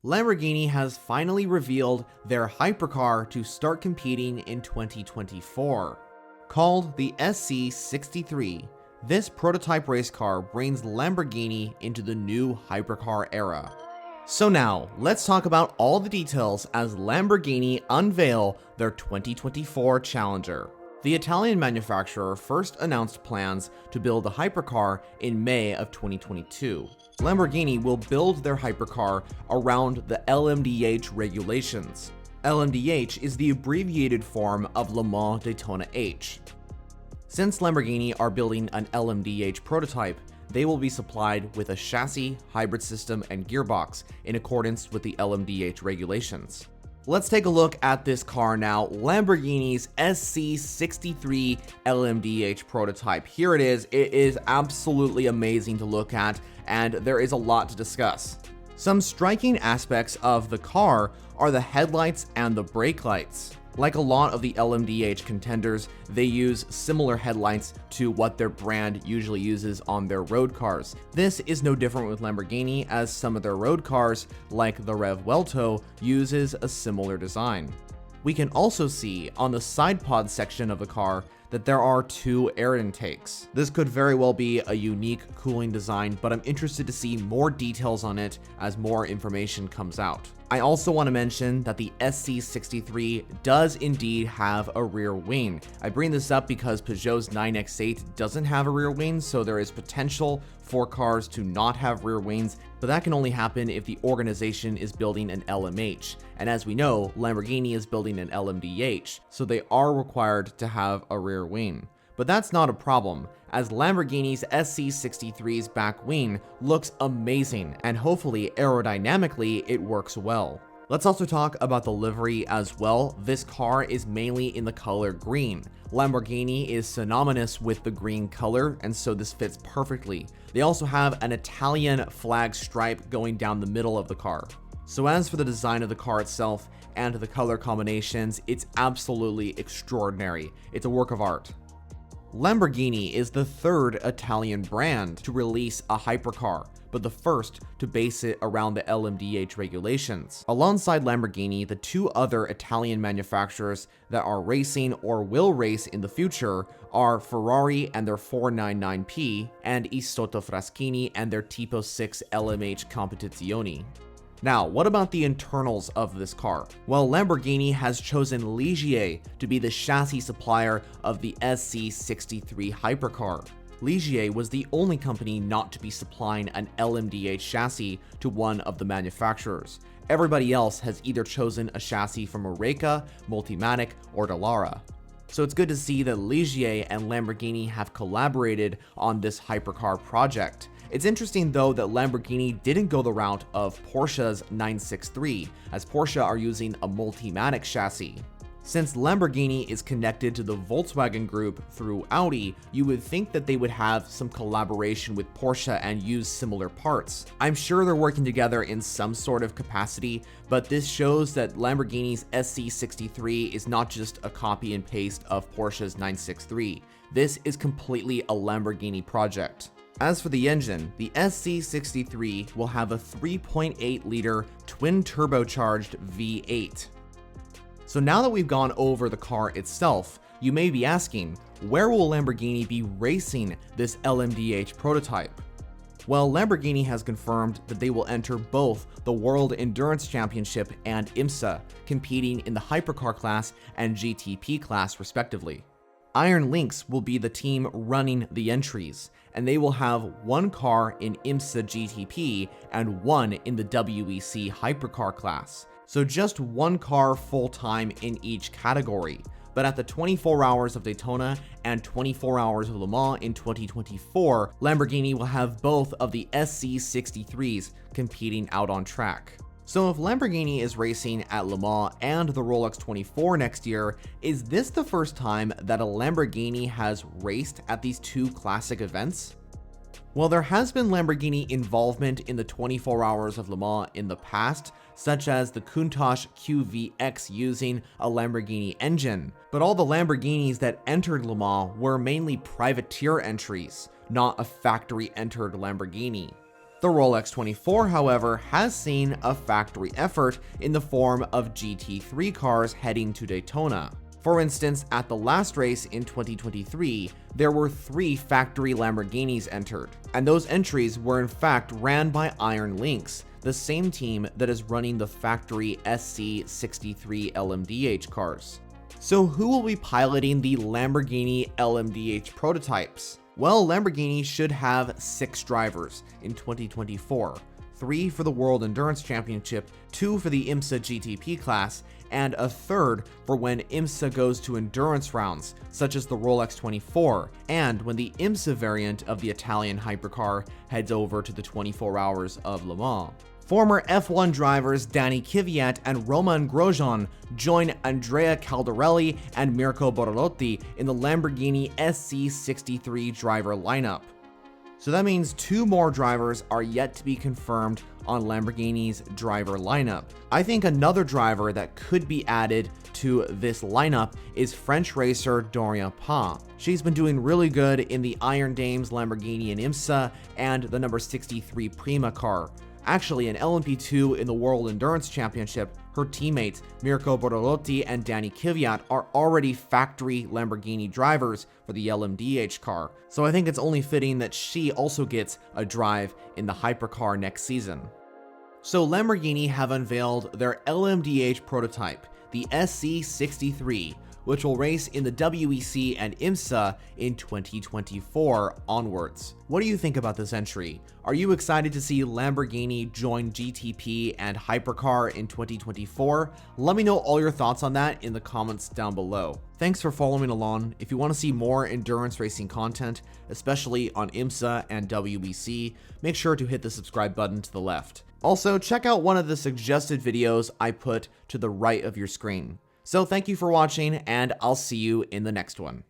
Lamborghini has finally revealed their hypercar to start competing in 2024. Called the SC63, this prototype race car brings Lamborghini into the new hypercar era. So now, let's talk about all the details as Lamborghini unveil their 2024 Challenger. The Italian manufacturer first announced plans to build a hypercar in May of 2022. Lamborghini will build their hypercar around the LMDh regulations. LMDh is the abbreviated form of Le Mans Daytona H. Since Lamborghini are building an LMDh prototype, they will be supplied with a chassis, hybrid system, and gearbox in accordance with the LMDh regulations. Let's take a look at this car now, Lamborghini's SC63 LMDh prototype. Here it is absolutely amazing to look at, and there is a lot to discuss. Some striking aspects of the car are the headlights and the brake lights. Like a lot of the LMDh contenders, they use similar headlights to what their brand usually uses on their road cars. This is no different with Lamborghini, as some of their road cars, like the Revuelto, uses a similar design. We can also see on the side pod section of the car that there are two air intakes. This could very well be a unique cooling design, but I'm interested to see more details on it as more information comes out. I also want to mention that the SC63 does indeed have a rear wing. I bring this up because Peugeot's 9X8 doesn't have a rear wing, so there is potential for cars to not have rear wings, but that can only happen if the organization is building an LMH. And as we know, Lamborghini is building an LMDh, so they are required to have a rear wing. But that's not a problem, as Lamborghini's SC63's back wing looks amazing, and hopefully aerodynamically it works well. Let's also talk about the livery as well. This car is mainly in the color green. Lamborghini is synonymous with the green color, and so this fits perfectly. They also have an Italian flag stripe going down the middle of the car. So as for the design of the car itself and the color combinations, it's absolutely extraordinary. It's a work of art. Lamborghini is the third Italian brand to release a hypercar, but the first to base it around the LMDh regulations. Alongside Lamborghini, the two other Italian manufacturers that are racing or will race in the future are Ferrari and their 499P, and Isotta Fraschini and their Tipo 6 LMH Competizione. Now, what about the internals of this car? Well, Lamborghini has chosen Ligier to be the chassis supplier of the SC63 hypercar. Ligier was the only company not to be supplying an LMDh chassis to one of the manufacturers. Everybody else has either chosen a chassis from Oreca, Multimatic, or Dallara. So it's good to see that Ligier and Lamborghini have collaborated on this hypercar project. It's interesting though that Lamborghini didn't go the route of Porsche's 963, as Porsche are using a Multimatic chassis. Since Lamborghini is connected to the Volkswagen Group through Audi, you would think that they would have some collaboration with Porsche and use similar parts. I'm sure they're working together in some sort of capacity, but this shows that Lamborghini's SC63 is not just a copy and paste of Porsche's 963. This is completely a Lamborghini project. As for the engine, the SC63 will have a 3.8-liter twin-turbocharged V8. So now that we've gone over the car itself, you may be asking, where will Lamborghini be racing this LMDh prototype? Well, Lamborghini has confirmed that they will enter both the World Endurance Championship and IMSA, competing in the Hypercar class and GTP class respectively. Iron Lynx will be the team running the entries, and they will have one car in IMSA GTP and one in the WEC Hypercar class. So just one car full-time in each category. But at the 24 Hours of Daytona and 24 Hours of Le Mans in 2024, Lamborghini will have both of the SC63s competing out on track. So if Lamborghini is racing at Le Mans and the Rolex 24 next year, is this the first time that a Lamborghini has raced at these two classic events? Well, there has been Lamborghini involvement in the 24 Hours of Le Mans in the past, such as the Countach QVX using a Lamborghini engine, but all the Lamborghinis that entered Le Mans were mainly privateer entries, not a factory-entered Lamborghini. The Rolex 24, however, has seen a factory effort in the form of GT3 cars heading to Daytona. For instance, at the last race in 2023, there were 3 factory Lamborghinis entered, and those entries were in fact ran by Iron Lynx, the same team that is running the factory SC63 LMDh cars. So who will be piloting the Lamborghini LMDh prototypes? Well, Lamborghini should have 6 drivers in 2024, 3 for the World Endurance Championship, 2 for the IMSA GTP class, and a 3rd for when IMSA goes to endurance rounds, such as the Rolex 24, and when the IMSA variant of the Italian hypercar heads over to the 24 Hours of Le Mans. Former F1 drivers Danny Kvyat and Roman Grosjean join Andrea Caldarelli and Mirko Bortolotti in the Lamborghini SC63 driver lineup. So that means 2 more drivers are yet to be confirmed on Lamborghini's driver lineup. I think another driver that could be added to this lineup is French racer Dorian Pin. She's been doing really good in the Iron Dames Lamborghini and IMSA and the number 63 Prima car. Actually, in LMP2 in the World Endurance Championship, her teammates Mirko Bortolotti and Danny Kvyat are already factory Lamborghini drivers for the LMDh car, so I think it's only fitting that she also gets a drive in the hypercar next season. So Lamborghini have unveiled their LMDh prototype, the SC63, which will race in the WEC and IMSA in 2024 onwards. What do you think about this entry? Are you excited to see Lamborghini join GTP and Hypercar in 2024? Let me know all your thoughts on that in the comments down below. Thanks for following along. If you want to see more endurance racing content, especially on IMSA and WEC, make sure to hit the subscribe button to the left. Also, check out one of the suggested videos I put to the right of your screen. So thank you for watching, and I'll see you in the next one.